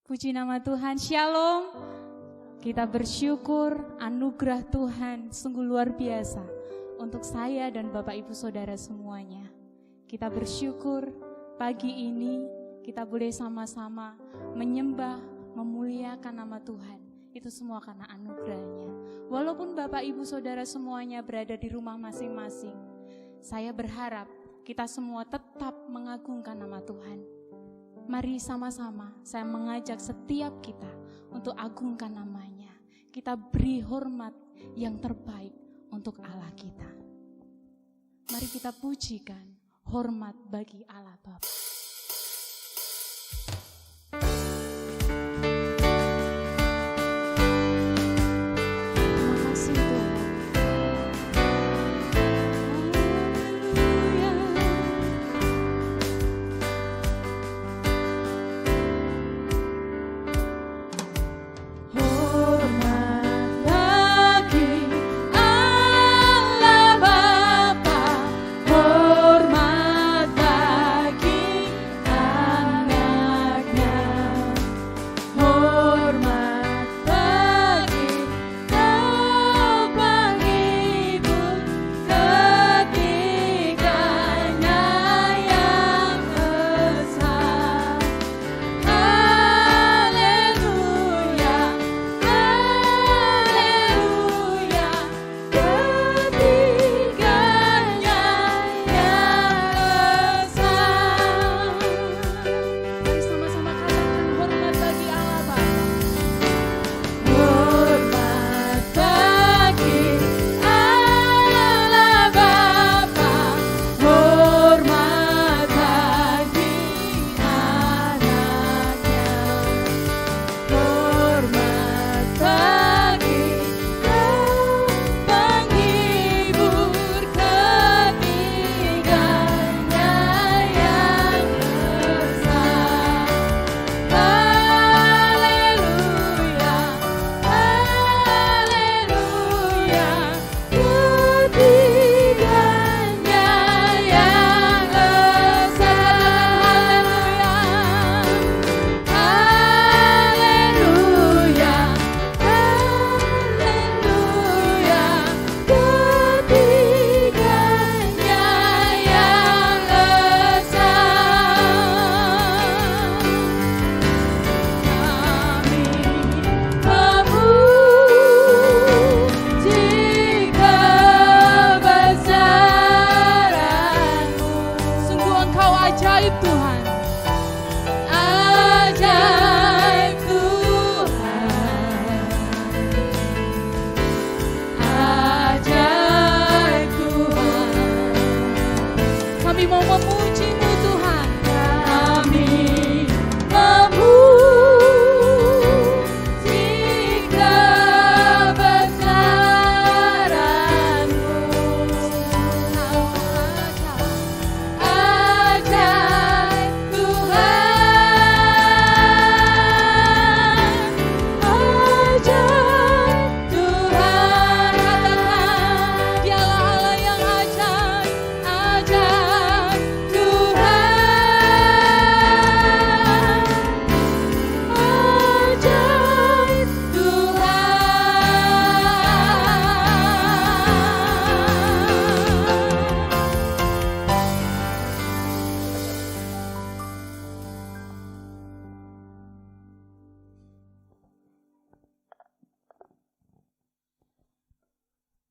Puji nama Tuhan, Shalom. Kita bersyukur anugerah Tuhan sungguh luar biasa untuk saya dan Bapak Ibu Saudara semuanya. Kita bersyukur pagi ini kita boleh sama-sama menyembah, memuliakan nama Tuhan. Itu semua karena anugerahnya. Walaupun Bapak Ibu Saudara semuanya berada di rumah masing-masing, saya berharap kita semua tetap mengagungkan nama Tuhan. Mari sama-sama saya mengajak setiap kita untuk agungkan namanya. Kita beri hormat yang terbaik untuk Allah kita. Mari kita pujikan hormat bagi Allah Bapa.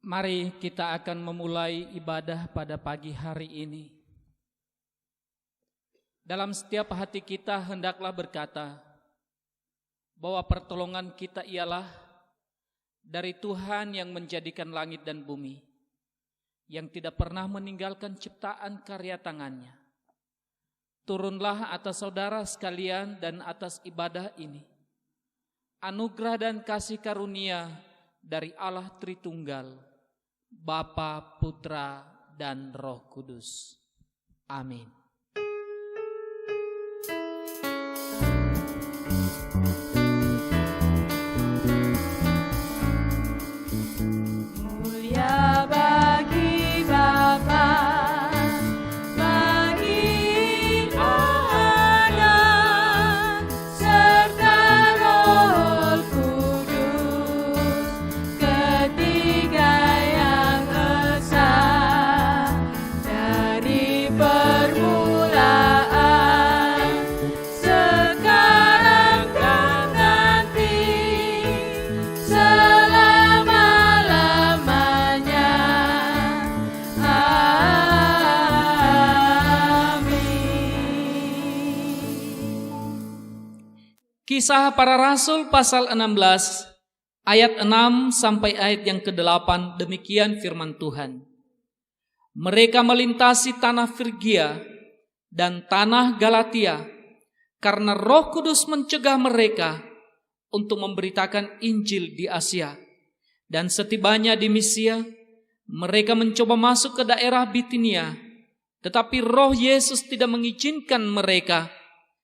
Mari kita akan memulai ibadah pada pagi hari ini. Dalam setiap hati kita hendaklah berkata bahwa pertolongan kita ialah dari Tuhan yang menjadikan langit dan bumi, yang tidak pernah meninggalkan ciptaan karya tangannya. Turunlah atas saudara sekalian dan atas ibadah ini anugerah dan kasih karunia dari Allah Tritunggal, Bapa, Putra, dan Roh Kudus. Amin. Mulia bagi Bapa, bagi Anak, serta Kisah Para Rasul pasal 16 ayat 6 sampai ayat yang ke-8, demikian firman Tuhan. Mereka melintasi tanah Frigia dan tanah Galatia karena Roh Kudus mencegah mereka untuk memberitakan Injil di Asia. Dan setibanya di Misia, mereka mencoba masuk ke daerah Bitinia, tetapi Roh Yesus tidak mengizinkan mereka.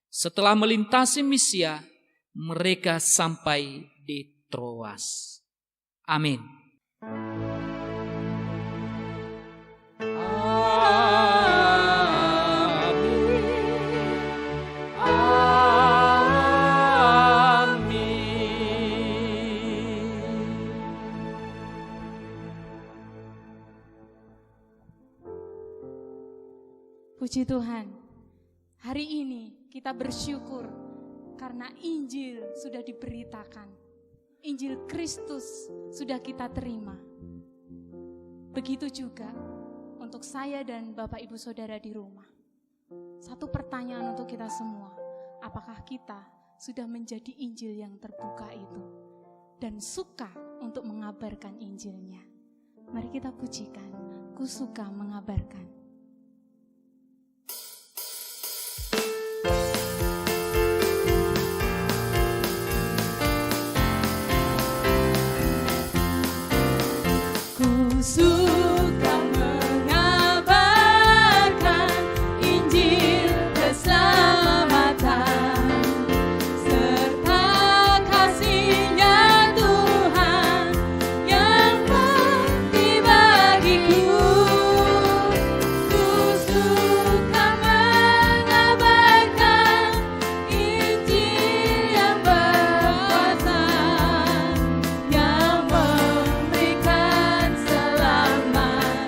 Setelah melintasi Misia, mereka sampai di Troas. Amin. Puji Tuhan, hari ini kita bersyukur karena Injil sudah diberitakan. Injil Kristus sudah kita terima. Begitu juga untuk saya dan Bapak Ibu Saudara di rumah. Satu pertanyaan untuk kita semua, apakah kita sudah menjadi Injil yang terbuka itu dan suka untuk mengabarkan Injilnya? Mari kita pujikan, ku suka mengabarkan. Suka mengabarkan Injil keselamatan serta kasih-Nya Tuhan yang mati bagiku. Ku suka mengabarkan Injil yang berkuasa, yang memberikan selamat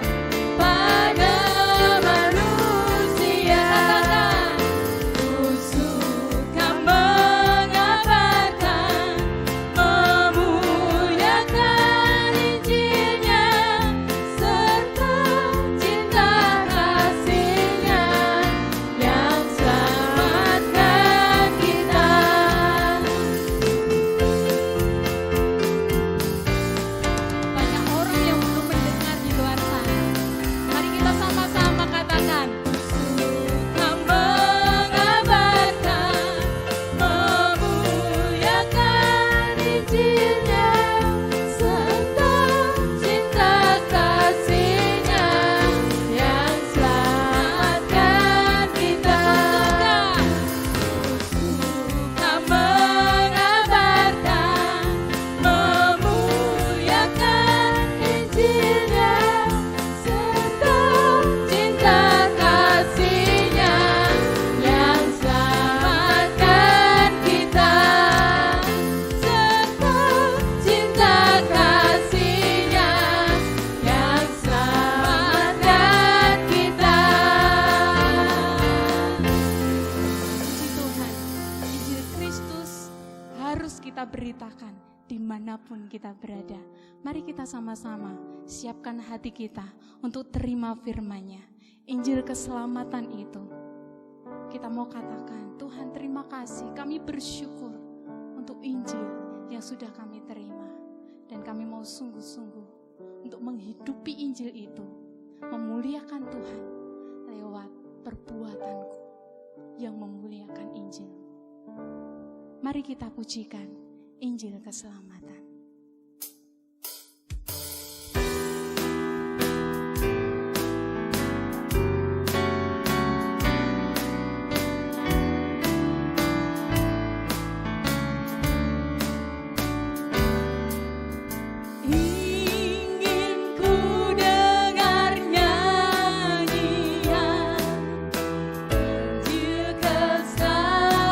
pada manusia. Ku suka mengabarkan, memuliakan Injil-Nya serta cinta kasih-Nya yang selamatkan kita. Banyak orang yang belum mendengar di luar sana. Mari kita sama-sama katakan, suka mengabarkan, memuliakan Injil-Nya serta cinta kasih-Nya yang selamatkan kita. Suka mengabarkan, memuliakan Injil-Nya serta cinta kasih-Nya yang selamatkan kita. Serta cinta kasih-Nya yang selamatkan kita. Puji Tuhan, Injil Kristus harus kita beritakan dimanapun kita berada. Mari kita sama-sama siapkan hati kita untuk terima firman-Nya. Injil keselamatan itu, kita mau katakan, Tuhan terima kasih, kami bersyukur untuk Injil yang sudah kami terima. Dan kami mau sungguh-sungguh untuk menghidupi Injil itu, memuliakan Tuhan lewat perbuatanku yang memuliakan Injil. Mari kita pujikan Injil keselamatan. Ingin ku dengar nyanyian Injil keselamatan.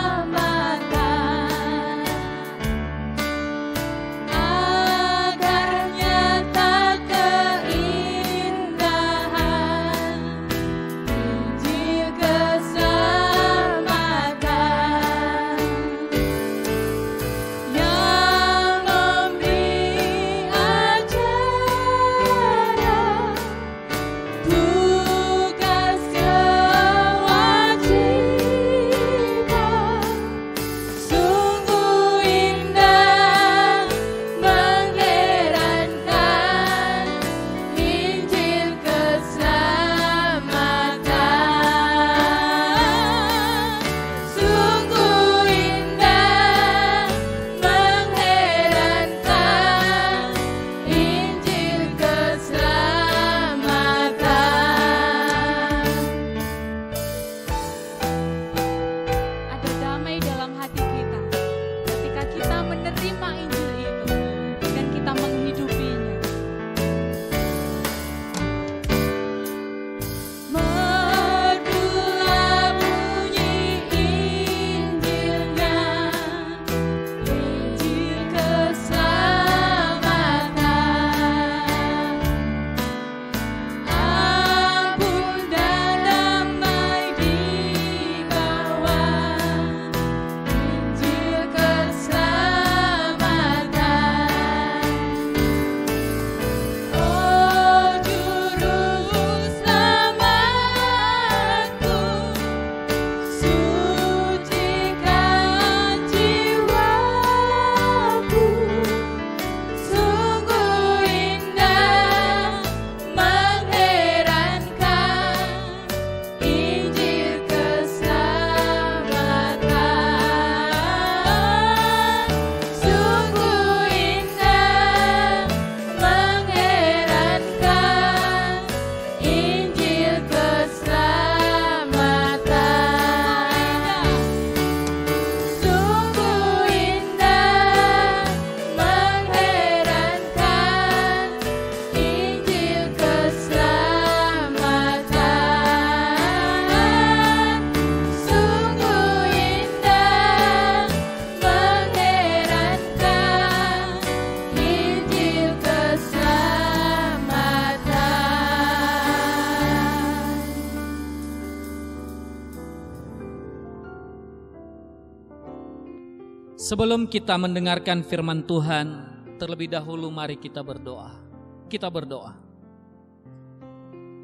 Sebelum kita mendengarkan firman Tuhan, terlebih dahulu mari kita berdoa. Kita berdoa.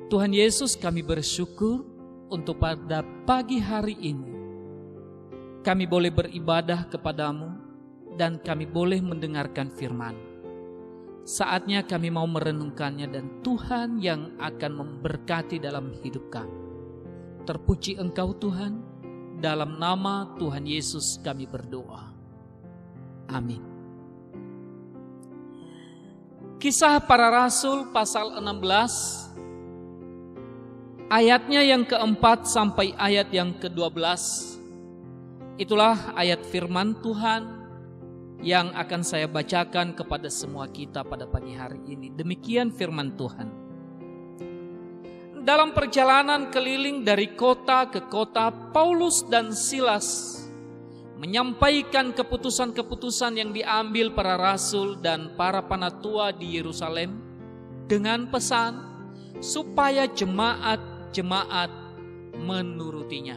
Tuhan Yesus, kami bersyukur untuk pada pagi hari ini kami boleh beribadah kepadamu dan kami boleh mendengarkan firman. Saatnya kami mau merenungkannya dan Tuhan yang akan memberkati dalam hidup kami. Terpuji Engkau Tuhan, dalam nama Tuhan Yesus kami berdoa. Amin. Kisah Para Rasul pasal 16, ayatnya yang keempat sampai ayat yang ke-12. Itulah ayat firman Tuhan yang akan saya bacakan kepada semua kita pada pagi hari ini. Demikian firman Tuhan. Dalam perjalanan keliling dari kota ke kota, Paulus dan Silas menyampaikan keputusan-keputusan yang diambil para rasul dan para penatua di Yerusalem dengan pesan supaya jemaat-jemaat menurutinya.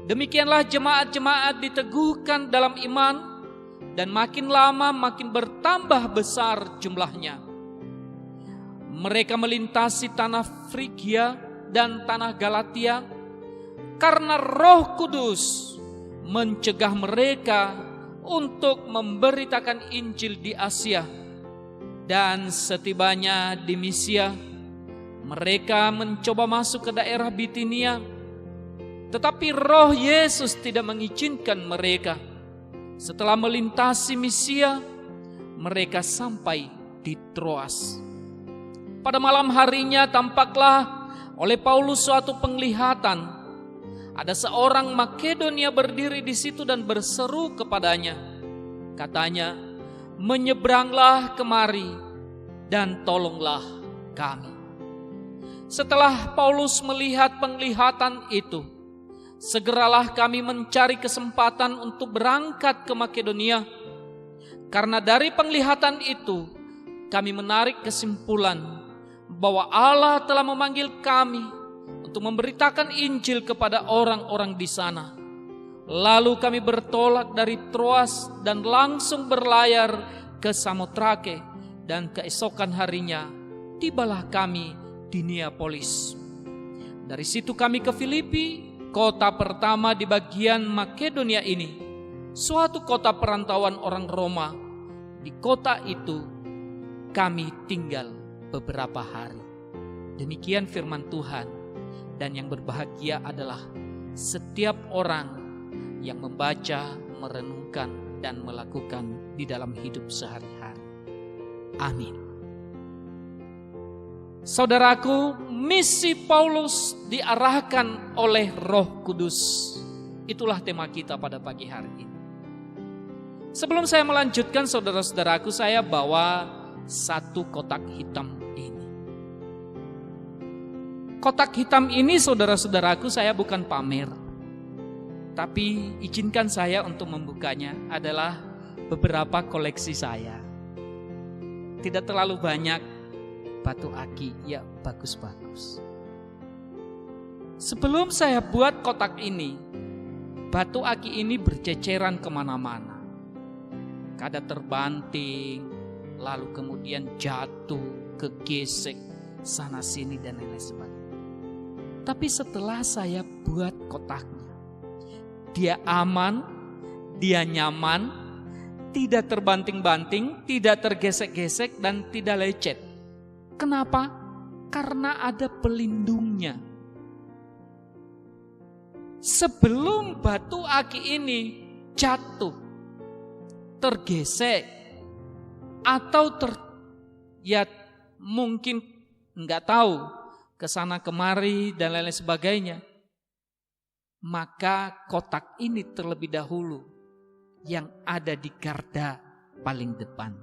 Demikianlah jemaat-jemaat diteguhkan dalam iman dan makin lama makin bertambah besar jumlahnya. Mereka melintasi tanah Frigia dan tanah Galatia karena Roh Kudus mencegah mereka untuk memberitakan Injil di Asia. Dan setibanya di Misia, mereka mencoba masuk ke daerah Bitinia, tetapi Roh Yesus tidak mengizinkan mereka. Setelah melintasi Misia, mereka sampai di Troas. Pada malam harinya tampaklah oleh Paulus suatu penglihatan. Ada seorang Makedonia berdiri di situ dan berseru kepadanya. Katanya, "Menyeberanglah kemari dan tolonglah kami." Setelah Paulus melihat penglihatan itu, segeralah kami mencari kesempatan untuk berangkat ke Makedonia. Karena dari penglihatan itu, kami menarik kesimpulan bahwa Allah telah memanggil kami untuk memberitakan Injil kepada orang-orang di sana. Lalu kami bertolak dari Troas dan langsung berlayar ke Samotrake, dan keesokan harinya tibalah kami di Neapolis. Dari situ kami ke Filipi, kota pertama di bagian Makedonia ini, suatu kota perantauan orang Roma. Di kota itu kami tinggal beberapa hari. Demikian firman Tuhan, dan yang berbahagia adalah setiap orang yang membaca, merenungkan, dan melakukan di dalam hidup sehari-hari. Amin. Saudaraku, misi Paulus diarahkan oleh Roh Kudus. Itulah tema kita pada pagi hari ini. Sebelum saya melanjutkan, saudara-saudaraku, saya bawa satu kotak hitam ini. Kotak hitam ini, saudara-saudaraku, saya bukan pamer. Tapi izinkan saya untuk membukanya. Adalah beberapa koleksi saya. Tidak terlalu banyak, batu aki, ya bagus-bagus. Sebelum saya buat kotak ini, batu aki ini berceceran kemana-mana. Kadang terbanting, lalu kemudian jatuh, kegesek, sana sini dan lain-lain sebagainya. Tapi setelah saya buat kotaknya, dia aman, dia nyaman, tidak terbanting-banting, tidak tergesek-gesek, dan tidak lecet. Kenapa? Karena ada pelindungnya. Sebelum batu aki ini jatuh, tergesek, atau ya mungkin nggak tahu kesana kemari dan lain-lain sebagainya, maka kotak ini terlebih dahulu yang ada di garda paling depan.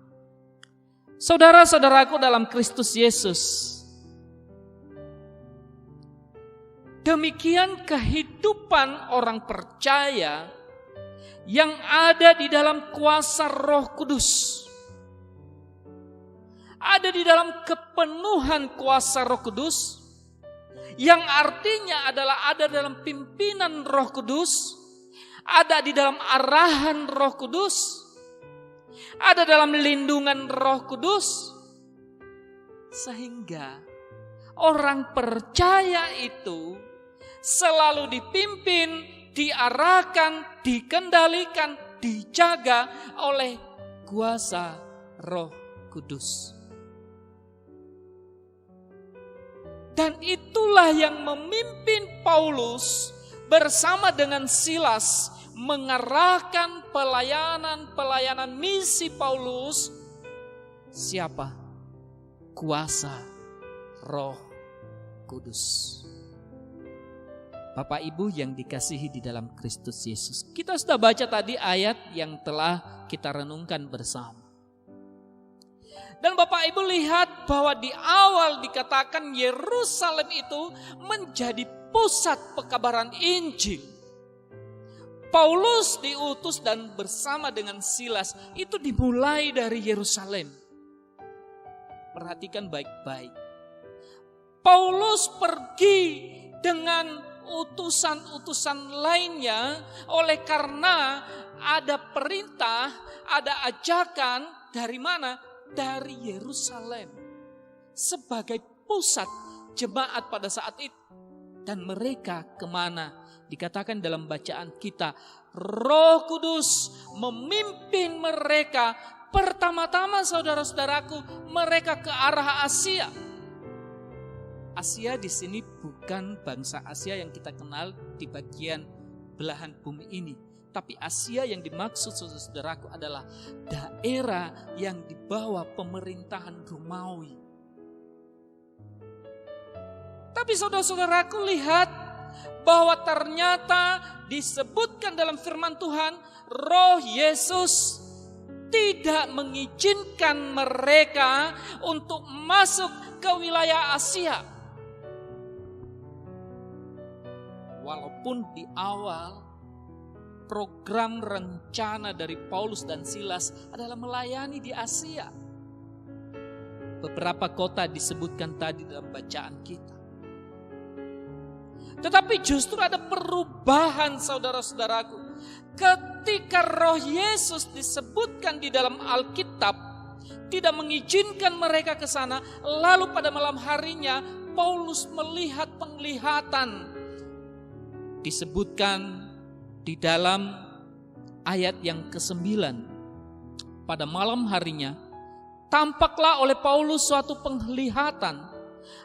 Saudara-saudaraku dalam Kristus Yesus, demikian kehidupan orang percaya yang ada di dalam kuasa Roh Kudus. Ada di dalam kepenuhan kuasa Roh Kudus, yang artinya adalah ada dalam pimpinan Roh Kudus, ada di dalam arahan Roh Kudus, ada dalam lindungan Roh Kudus, sehingga orang percaya itu selalu dipimpin, diarahkan, dikendalikan, dijaga oleh kuasa Roh Kudus. Dan itulah yang memimpin Paulus bersama dengan Silas mengarahkan pelayanan misi Paulus. Siapa? Kuasa Roh Kudus. Bapak Ibu yang dikasihi di dalam Kristus Yesus, kita sudah baca tadi ayat yang telah kita renungkan bersama. Dan Bapak Ibu lihat bahwa di awal dikatakan Yerusalem itu menjadi pusat pekabaran Injil. Paulus diutus dan bersama dengan Silas itu dimulai dari Yerusalem. Perhatikan baik-baik. Paulus pergi dengan utusan-utusan lainnya oleh karena ada perintah, ada ajakan dari mana? Dari Yerusalem sebagai pusat jemaat pada saat itu. Dan mereka kemana? Dikatakan dalam bacaan kita, Roh Kudus memimpin mereka. Pertama-tama saudara-saudaraku, mereka ke arah Asia. Asia di sini bukan bangsa Asia yang kita kenal di bagian belahan bumi ini. Tapi Asia yang dimaksud saudara-saudaraku adalah daerah yang di bawah pemerintahan Romawi. Tapi saudara-saudaraku lihat bahwa ternyata disebutkan dalam firman Tuhan, Roh Yesus tidak mengizinkan mereka untuk masuk ke wilayah Asia. Walaupun di awal program rencana dari Paulus dan Silas adalah melayani di Asia. Beberapa kota disebutkan tadi dalam bacaan kita. Tetapi justru ada perubahan saudara-saudaraku. Ketika Roh Yesus disebutkan di dalam Alkitab, tidak mengizinkan mereka ke sana. Lalu pada malam harinya Paulus melihat penglihatan. Disebutkan di dalam ayat yang ke-9, pada malam harinya tampaklah oleh Paulus suatu penglihatan.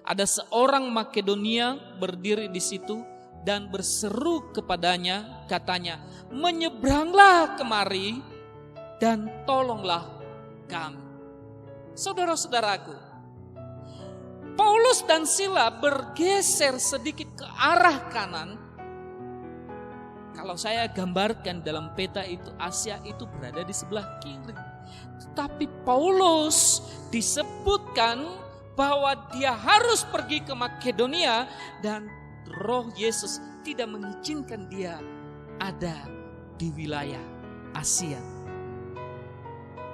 Ada seorang Makedonia berdiri di situ dan berseru kepadanya, katanya, menyeberanglah kemari dan tolonglah kami. Saudara-saudaraku, Paulus dan Sila bergeser sedikit ke arah kanan. Kalau saya gambarkan dalam peta itu, Asia itu berada di sebelah kiri. Tetapi Paulus disebutkan bahwa dia harus pergi ke Makedonia dan Roh Yesus tidak mengizinkan dia ada di wilayah Asia.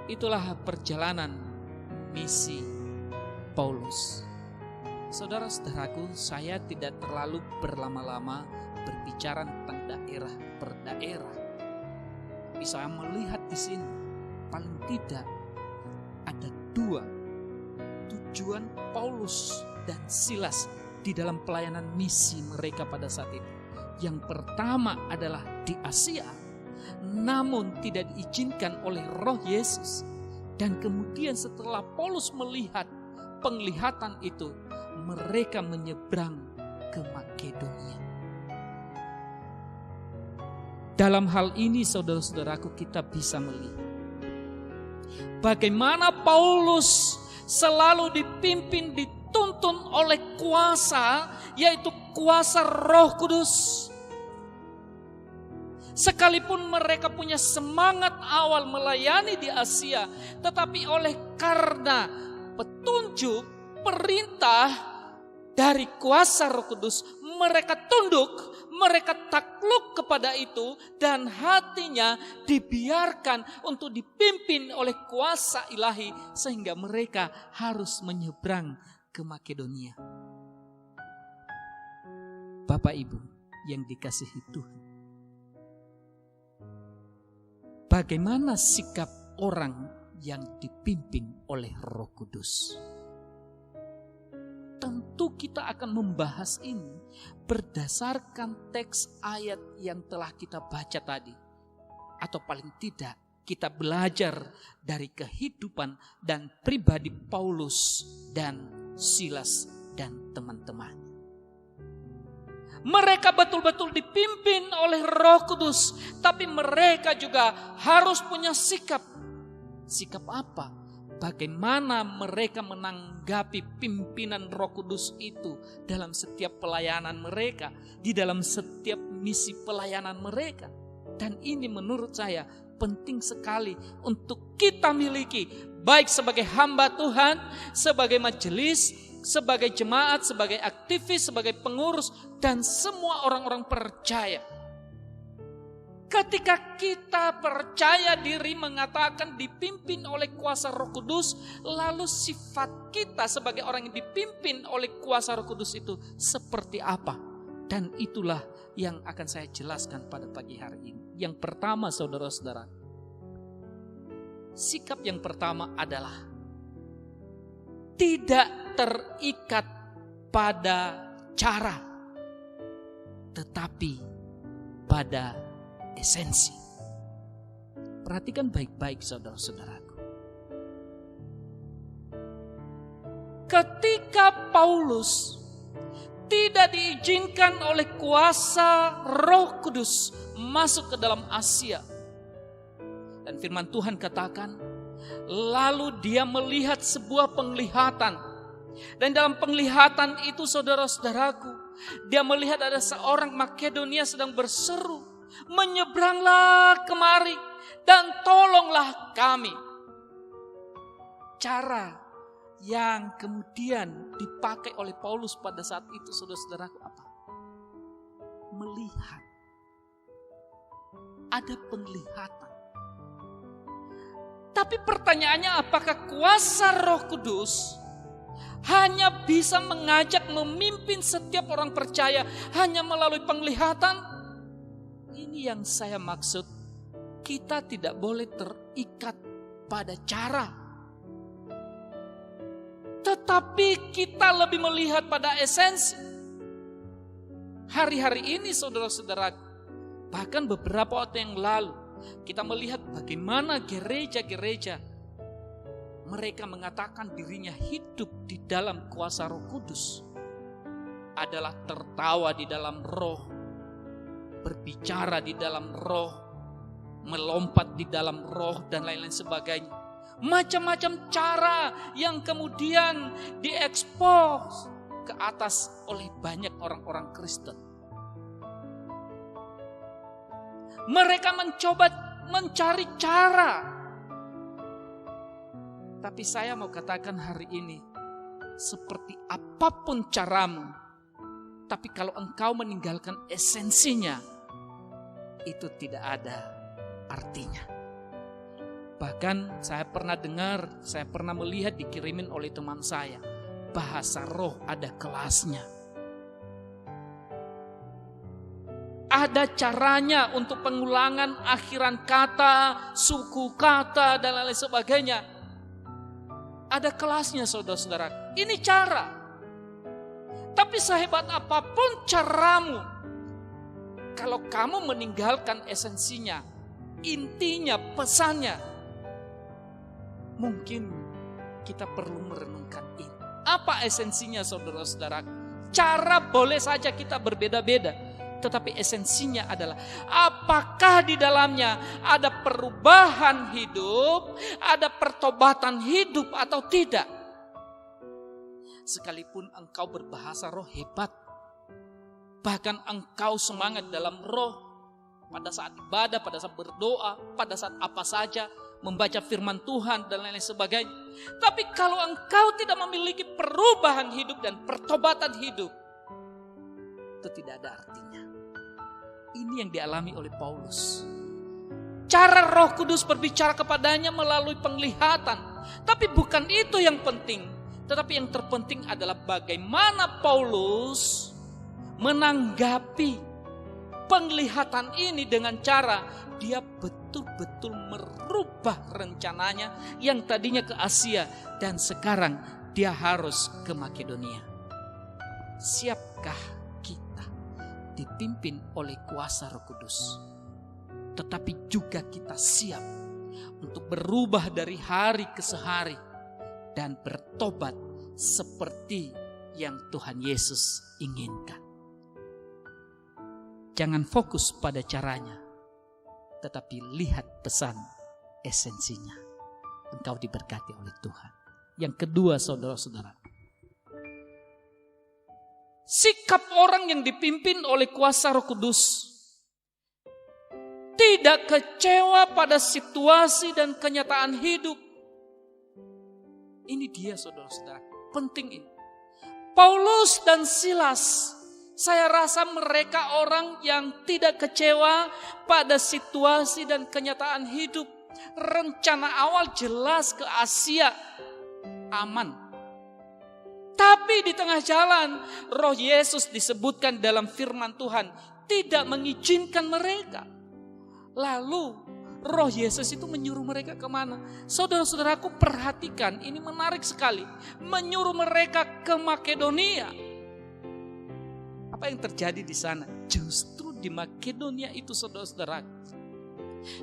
Itulah perjalanan misi Paulus. Saudara-saudaraku, saya tidak terlalu berlama-lama berbicara tentang daerah per daerah. Tapi saya melihat di sini paling tidak ada 2 tujuan Paulus dan Silas di dalam pelayanan misi mereka pada saat itu. Yang pertama adalah di Asia, namun tidak diizinkan oleh Roh Yesus. Dan kemudian setelah Paulus melihat penglihatan itu, mereka menyeberang ke Makedonia. Dalam hal ini saudara-saudaraku, kita bisa melihat bagaimana Paulus selalu dipimpin, dituntun oleh kuasa, yaitu kuasa Roh Kudus. Sekalipun mereka punya semangat awal melayani di Asia, tetapi oleh karena petunjuk, perintah dari kuasa Roh Kudus, mereka tunduk, mereka takluk kepada itu, dan hatinya dibiarkan untuk dipimpin oleh kuasa ilahi, sehingga mereka harus menyeberang ke Makedonia. Bapak Ibu yang dikasihi Tuhan, bagaimana sikap orang yang dipimpin oleh Roh Kudus. Tentu kita akan membahas ini berdasarkan teks ayat yang telah kita baca tadi. Atau paling tidak kita belajar dari kehidupan dan pribadi Paulus dan Silas dan teman-teman. Mereka betul-betul dipimpin oleh Roh Kudus, tapi mereka juga harus punya sikap. Sikap apa? Bagaimana mereka menanggapi pimpinan Roh Kudus itu dalam setiap pelayanan mereka, di dalam setiap misi pelayanan mereka. Dan ini menurut saya penting sekali untuk kita miliki, baik sebagai hamba Tuhan, sebagai majelis, sebagai jemaat, sebagai aktivis, sebagai pengurus, dan semua orang-orang percaya. Ketika kita percaya diri mengatakan dipimpin oleh kuasa Roh Kudus, lalu sifat kita sebagai orang yang dipimpin oleh kuasa Roh Kudus itu seperti apa? Dan itulah yang akan saya jelaskan pada pagi hari ini. Yang pertama, saudara-saudara, sikap yang pertama adalah tidak terikat pada cara, tetapi pada esensi. Perhatikan baik-baik saudara-saudaraku. Ketika Paulus tidak diizinkan oleh kuasa Roh Kudus masuk ke dalam Asia, dan firman Tuhan katakan, lalu dia melihat sebuah penglihatan. Dan dalam penglihatan itu saudara-saudaraku, dia melihat ada seorang Makedonia sedang berseru, menyeberanglah kemari dan tolonglah kami. Cara yang kemudian dipakai oleh Paulus pada saat itu, saudara-saudaraku, apa? Melihat. Ada penglihatan. Tapi pertanyaannya, apakah kuasa Roh Kudus hanya bisa mengajak, memimpin setiap orang percaya hanya melalui penglihatan? Ini yang saya maksud. Kita tidak boleh terikat pada cara, tetapi kita lebih melihat pada esensi. Hari-hari ini saudara-saudara, bahkan beberapa waktu yang lalu, kita melihat bagaimana gereja-gereja mereka mengatakan dirinya hidup di dalam kuasa Roh Kudus, adalah tertawa di dalam Roh, berbicara di dalam Roh, melompat di dalam Roh, dan lain-lain sebagainya. Macam-macam cara yang kemudian diekspos ke atas oleh banyak orang-orang Kristen. Mereka mencoba mencari cara. Tapi saya mau katakan hari ini, seperti apapun caramu, tapi kalau engkau meninggalkan esensinya, itu tidak ada artinya. Bahkan saya pernah dengar, saya pernah melihat dikirimin oleh teman saya, bahasa roh ada kelasnya. Ada caranya untuk pengulangan akhiran kata, suku kata, dan lain-lain sebagainya. Ada kelasnya saudara-saudara. Ini cara. Tapi sehebat apapun caramu, kalau kamu meninggalkan esensinya, intinya, pesannya, mungkin kita perlu merenungkan ini. Apa esensinya saudara-saudara? Cara boleh saja kita berbeda-beda, tetapi esensinya adalah apakah di dalamnya ada perubahan hidup, ada pertobatan hidup atau tidak. Sekalipun engkau berbahasa roh hebat, bahkan engkau semangat dalam roh, pada saat ibadah, pada saat berdoa, pada saat apa saja, membaca firman Tuhan dan lain-lain sebagainya. Tapi kalau engkau tidak memiliki perubahan hidup dan pertobatan hidup, itu tidak ada artinya. Ini yang dialami oleh Paulus. Cara Roh Kudus berbicara kepadanya melalui penglihatan. Tapi bukan itu yang penting. Tetapi yang terpenting adalah bagaimana Paulus menanggapi penglihatan ini dengan cara dia betul-betul merubah rencananya yang tadinya ke Asia dan sekarang dia harus ke Makedonia. Siapkah kita dipimpin oleh kuasa Roh Kudus? Tetapi juga kita siap untuk berubah dari hari ke hari dan bertobat seperti yang Tuhan Yesus inginkan. Jangan fokus pada caranya, tetapi lihat pesan esensinya. Engkau diberkati oleh Tuhan. Yang kedua, saudara-saudara, sikap orang yang dipimpin oleh kuasa Roh Kudus tidak kecewa pada situasi dan kenyataan hidup. Ini dia, saudara-saudara, penting ini. Paulus dan Silas, saya rasa mereka orang yang tidak kecewa pada situasi dan kenyataan hidup. Rencana awal jelas ke Asia, aman. Tapi di tengah jalan, Roh Yesus disebutkan dalam firman Tuhan tidak mengizinkan mereka. Lalu Roh Yesus itu menyuruh mereka kemana? Saudara-saudaraku, perhatikan, ini menarik sekali. Menyuruh mereka ke Makedonia. Apa yang terjadi di sana? Justru di Makedonia itu, saudara-saudara,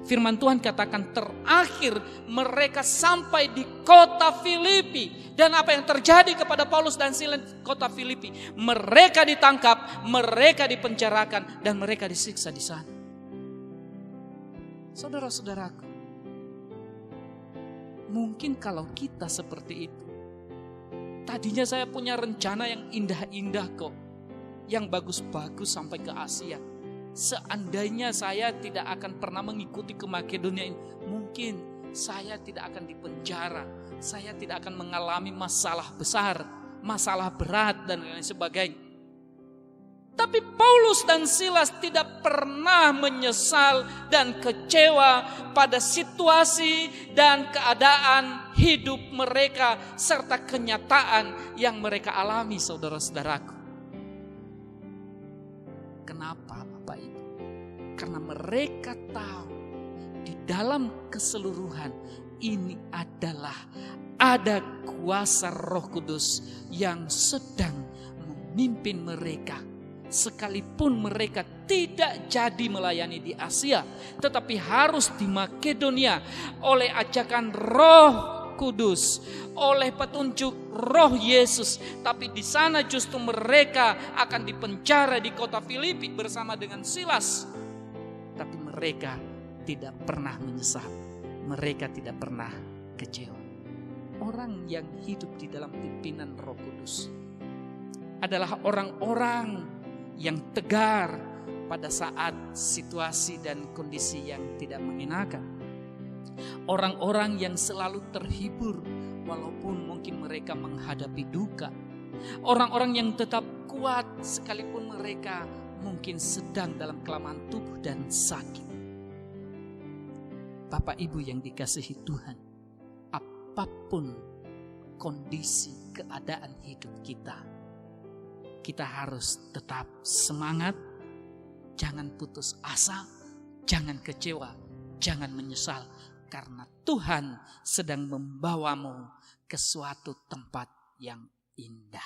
firman Tuhan katakan terakhir mereka sampai di kota Filipi. Dan apa yang terjadi kepada Paulus dan Silas di kota Filipi? Mereka ditangkap, mereka dipenjarakan, dan mereka disiksa di sana. Saudara-saudaraku, mungkin kalau kita seperti itu, tadinya saya punya rencana yang indah-indah kok, yang bagus-bagus sampai ke Asia. Seandainya saya tidak akan pernah mengikuti ke Makedonia ini, mungkin saya tidak akan dipenjara, saya tidak akan mengalami masalah besar, masalah berat dan lain sebagainya. Tapi Paulus dan Silas tidak pernah menyesal dan kecewa pada situasi dan keadaan hidup mereka serta kenyataan yang mereka alami, saudara-saudaraku. Kenapa Bapak Ibu? Karena mereka tahu di dalam keseluruhan ini adalah ada kuasa Roh Kudus yang sedang memimpin mereka. Sekalipun mereka tidak jadi melayani di Asia, tetapi harus di Makedonia oleh ajakan Roh Kudus, oleh petunjuk Roh Yesus. Tapi di sana justru mereka akan dipenjara di kota Filipi bersama dengan Silas. Tapi mereka tidak pernah menyesal, mereka tidak pernah kecewa. Orang yang hidup di dalam pimpinan Roh Kudus adalah orang-orang yang tegar pada saat situasi dan kondisi yang tidak mengenakan. Orang-orang yang selalu terhibur walaupun mungkin mereka menghadapi duka. Orang-orang yang tetap kuat sekalipun mereka mungkin sedang dalam kelemahan tubuh dan sakit. Bapak Ibu yang dikasihi Tuhan, apapun kondisi keadaan hidup kita, kita harus tetap semangat, jangan putus asa, jangan kecewa, jangan menyesal. Karena Tuhan sedang membawamu ke suatu tempat yang indah.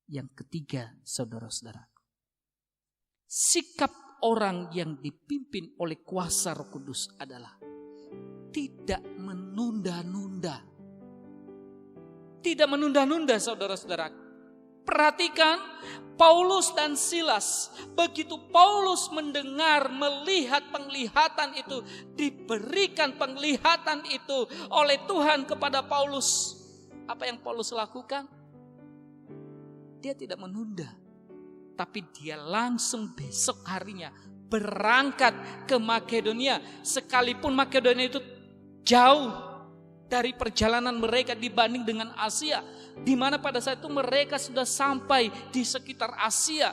Yang ketiga, saudara-saudara, sikap orang yang dipimpin oleh kuasa Roh Kudus adalah tidak menunda-nunda. Tidak menunda-nunda, saudara-saudara. Perhatikan Paulus dan Silas. Begitu Paulus mendengar, melihat penglihatan itu, diberikan penglihatan itu oleh Tuhan kepada Paulus. Apa yang Paulus lakukan? Dia tidak menunda, tapi dia langsung besok harinya berangkat ke Makedonia. Sekalipun Makedonia itu jauh dari perjalanan mereka dibanding dengan Asia, di mana pada saat itu mereka sudah sampai di sekitar Asia.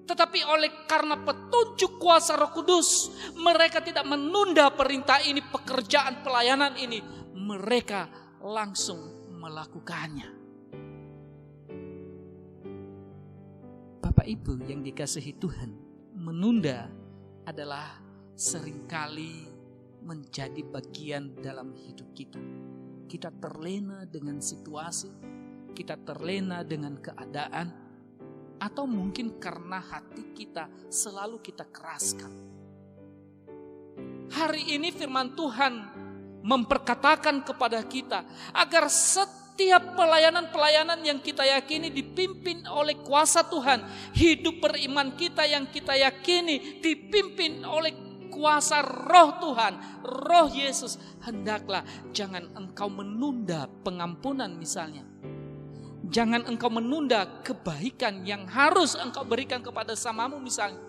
Tetapi karena petunjuk kuasa Roh Kudus, mereka tidak menunda perintah ini, pekerjaan pelayanan ini. Mereka langsung melakukannya. Bapak Ibu yang dikasihi Tuhan, menunda adalah seringkali menjadi bagian dalam hidup kita. Kita terlena dengan situasi, kita terlena dengan keadaan, atau mungkin karena hati kita selalu kita keraskan. Hari ini firman Tuhan memperkatakan kepada kita agar setiap pelayanan-pelayanan yang kita yakini dipimpin oleh kuasa Tuhan. Hidup beriman kita yang kita yakini dipimpin oleh kuasa Roh Tuhan, Roh Yesus. Hendaklah jangan engkau menunda pengampunan misalnya. Jangan engkau menunda kebaikan yang harus engkau berikan kepada samamu misalnya.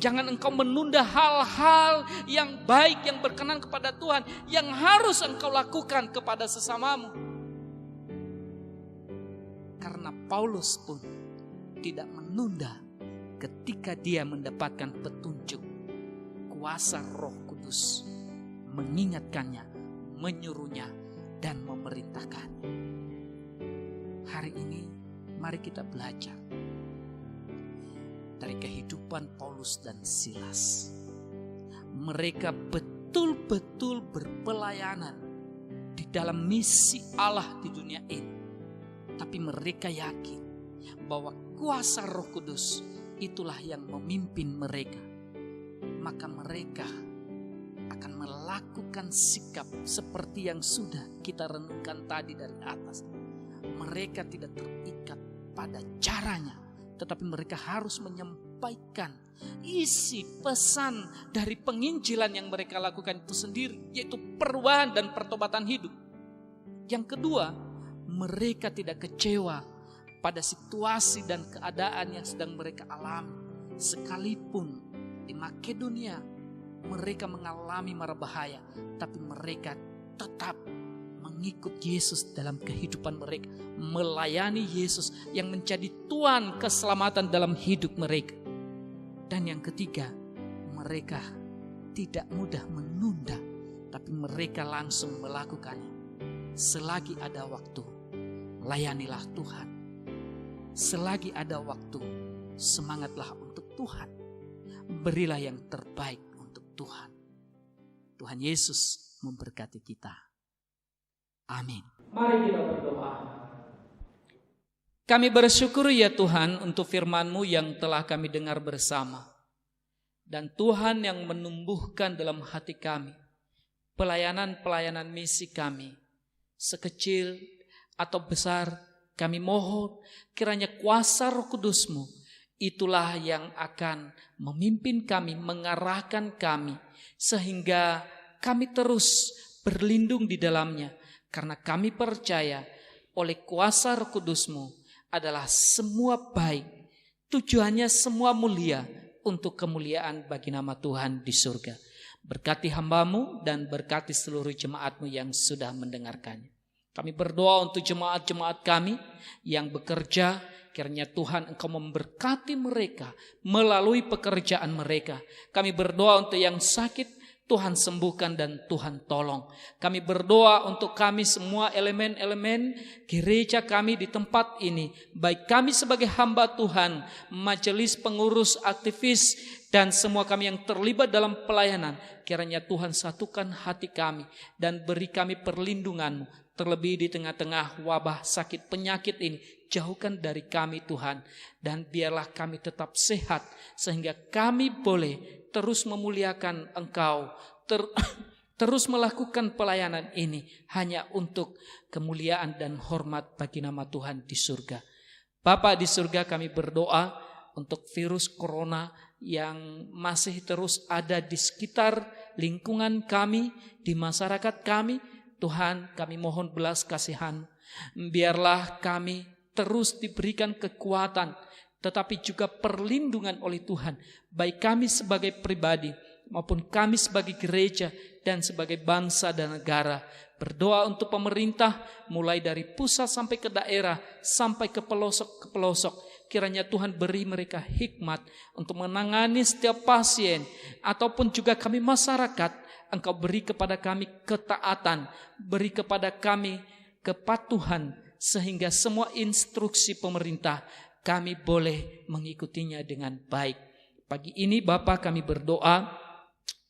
Jangan engkau menunda hal-hal yang baik yang berkenan kepada Tuhan yang harus engkau lakukan kepada sesamamu. Karena Paulus pun tidak menunda ketika dia mendapatkan petunjuk kuasa Roh Kudus, mengingatkannya, menyuruhnya, dan memerintahkannya. Hari ini mari kita belajar dari kehidupan Paulus dan Silas. Mereka betul-betul berpelayanan di dalam misi Allah di dunia ini. Tapi mereka yakin bahwa kuasa Roh Kudus itulah yang memimpin mereka. Maka mereka akan melakukan sikap seperti yang sudah kita renungkan tadi dari atas. Mereka tidak terikat pada caranya, tetapi mereka harus menyampaikan isi pesan dari penginjilan yang mereka lakukan itu sendiri, yaitu perubahan dan pertobatan hidup. Yang kedua, mereka tidak kecewa pada situasi dan keadaan yang sedang mereka alami. Sekalipun di Makedonia mereka mengalami mara bahaya, tapi mereka tetap mengikut Yesus dalam kehidupan mereka, melayani Yesus yang menjadi Tuhan keselamatan dalam hidup mereka. Dan yang ketiga, mereka tidak mudah menunda, tapi mereka langsung melakukannya. Selagi ada waktu, layanilah Tuhan. Selagi ada waktu, semangatlah untuk Tuhan. Berilah yang terbaik untuk Tuhan. Tuhan Yesus memberkati kita. Amin. Mari kita berdoa. Kami bersyukur ya Tuhan untuk firman-Mu yang telah kami dengar bersama. Dan Tuhan yang menumbuhkan dalam hati kami pelayanan-pelayanan misi kami. Sekecil atau besar, kami mohon kiranya kuasa Roh Kudus-Mu itulah yang akan memimpin kami, mengarahkan kami, sehingga kami terus berlindung di dalamnya. Karena kami percaya oleh kuasa Roh Kudus-Mu adalah semua baik, tujuannya semua mulia untuk kemuliaan bagi nama Tuhan di surga. Berkati hamba-Mu dan berkati seluruh jemaat-Mu yang sudah mendengarkannya. Kami berdoa untuk jemaat-jemaat kami yang bekerja, kiranya Tuhan Engkau memberkati mereka melalui pekerjaan mereka. Kami berdoa untuk yang sakit, Tuhan sembuhkan dan Tuhan tolong. Kami berdoa untuk kami semua elemen-elemen gereja kami di tempat ini. Baik kami sebagai hamba Tuhan, majelis pengurus, aktivis, dan semua kami yang terlibat dalam pelayanan. Kiranya Tuhan satukan hati kami dan beri kami perlindungan-Mu. Terlebih di tengah-tengah wabah sakit penyakit ini. Jauhkan dari kami Tuhan. Dan biarlah kami tetap sehat sehingga kami boleh terus memuliakan Engkau, terus melakukan pelayanan ini hanya untuk kemuliaan dan hormat bagi nama Tuhan di surga. Bapa di surga, kami berdoa untuk virus corona yang masih terus ada di sekitar lingkungan kami, di masyarakat kami. Tuhan, kami mohon belas kasihan. Biarlah kami terus diberikan kekuatan, tetapi juga perlindungan oleh Tuhan, baik kami sebagai pribadi maupun kami sebagai gereja dan sebagai bangsa dan negara. Berdoa untuk pemerintah mulai dari pusat sampai ke daerah, sampai ke pelosok. Kiranya Tuhan beri mereka hikmat untuk menangani setiap pasien, ataupun juga kami masyarakat. Engkau beri kepada kami ketaatan, beri kepada kami kepatuhan, sehingga semua instruksi pemerintah kami boleh mengikutinya dengan baik. Pagi ini Bapa, kami berdoa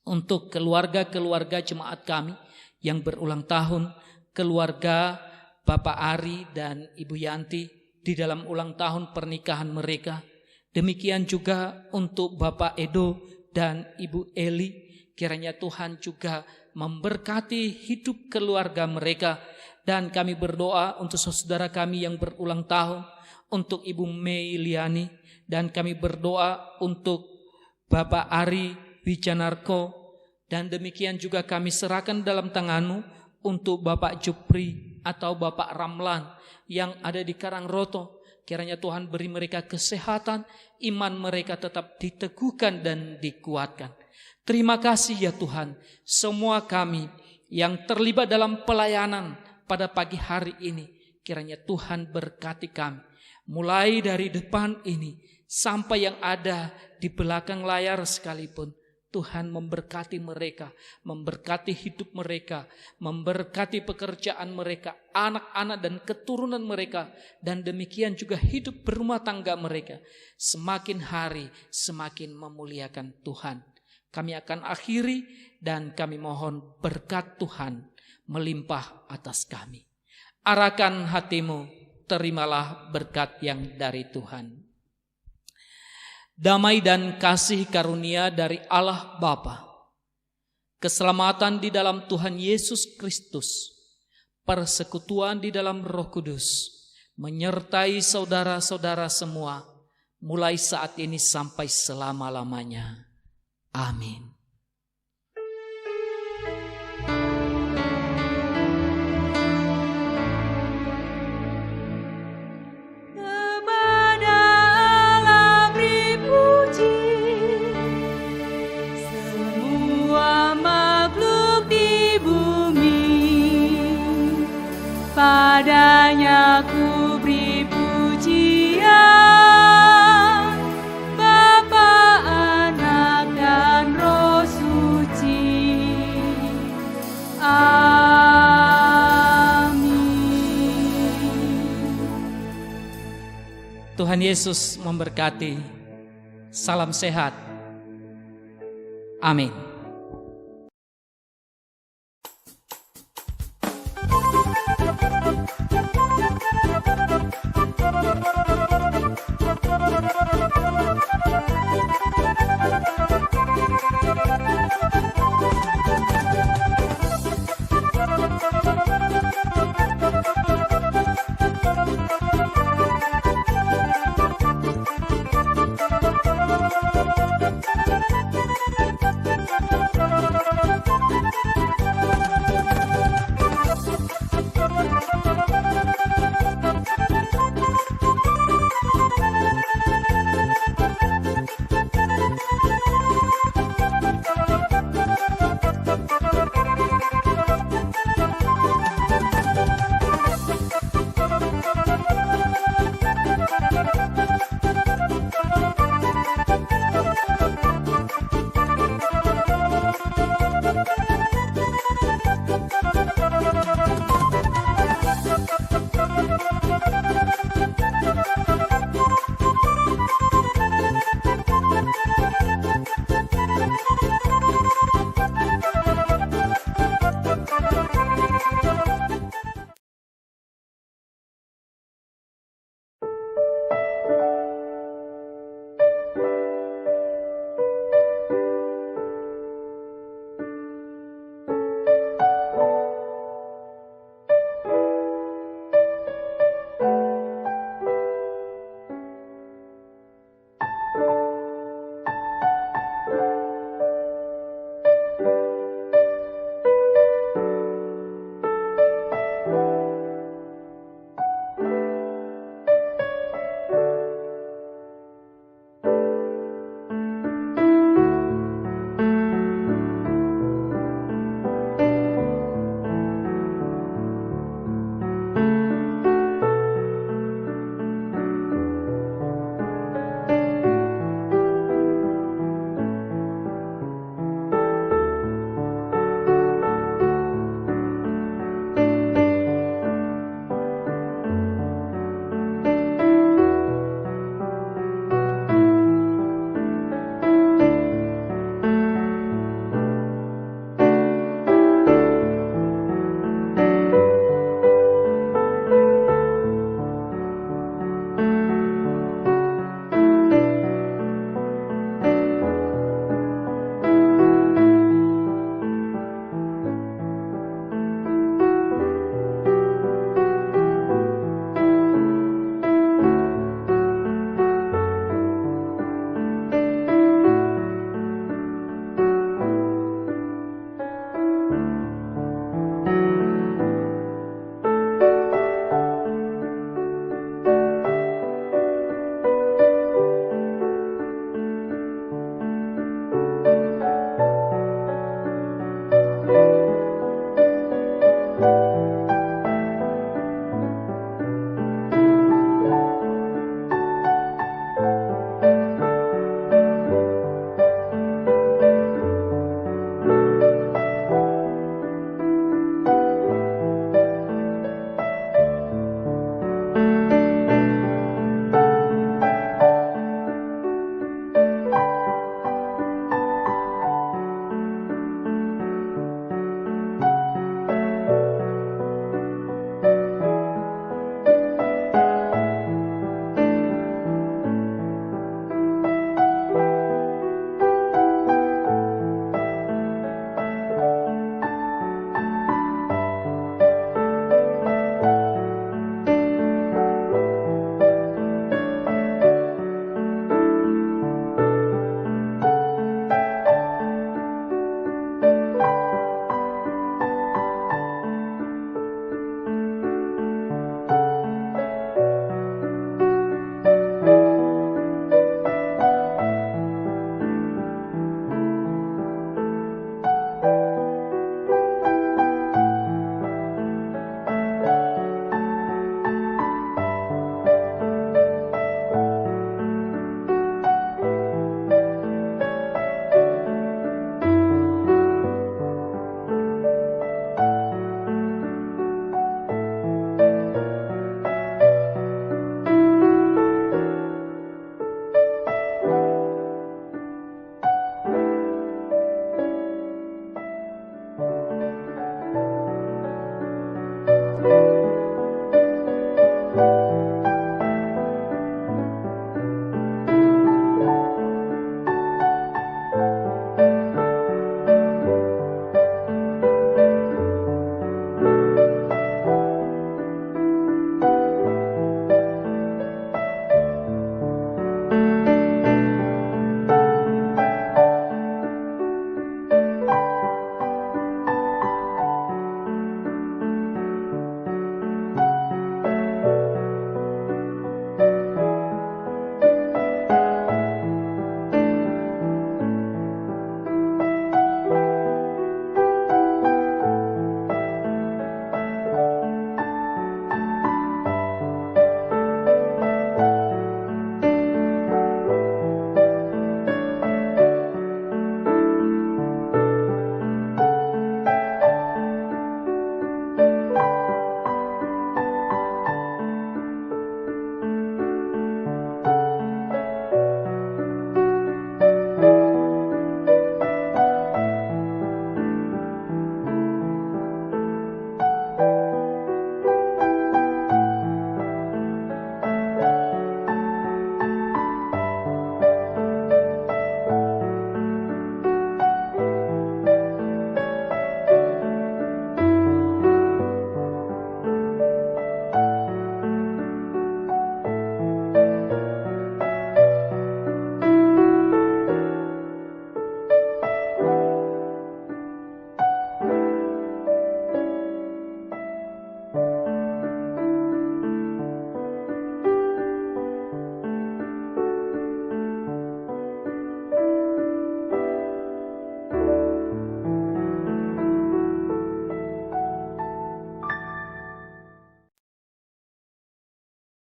untuk keluarga-keluarga jemaat kami yang berulang tahun, keluarga Bapak Ari dan Ibu Yanti di dalam ulang tahun pernikahan mereka. Demikian juga untuk Bapak Edo dan Ibu Eli, kiranya Tuhan juga memberkati hidup keluarga mereka. Dan kami berdoa untuk saudara kami yang berulang tahun, untuk Ibu Meiliani, dan kami berdoa untuk Bapak Ari Wijanarko, dan demikian juga kami serahkan dalam tangan-Mu untuk Bapak Jupri atau Bapak Ramlan yang ada di Karangroto. Kiranya Tuhan beri mereka kesehatan, iman mereka tetap diteguhkan dan dikuatkan. Terima kasih ya Tuhan, semua kami yang terlibat dalam pelayanan pada pagi hari ini, kiranya Tuhan berkati kami. Mulai dari depan ini sampai yang ada di belakang layar sekalipun, Tuhan memberkati mereka, memberkati hidup mereka, memberkati pekerjaan mereka, anak-anak dan keturunan mereka, dan demikian juga hidup berumah tangga mereka. Semakin hari semakin memuliakan Tuhan. Kami akan akhiri dan kami mohon berkat Tuhan melimpah atas kami. Arahkan hatimu, terimalah berkat yang dari Tuhan. Damai dan kasih karunia dari Allah Bapa, keselamatan di dalam Tuhan Yesus Kristus, persekutuan di dalam Roh Kudus, menyertai saudara-saudara semua, mulai saat ini sampai selama-lamanya. Amin. Padanya ku beri pujian, Bapa, Anak, dan Roh Suci. Amin. Tuhan Yesus memberkati. Salam sehat. Amin.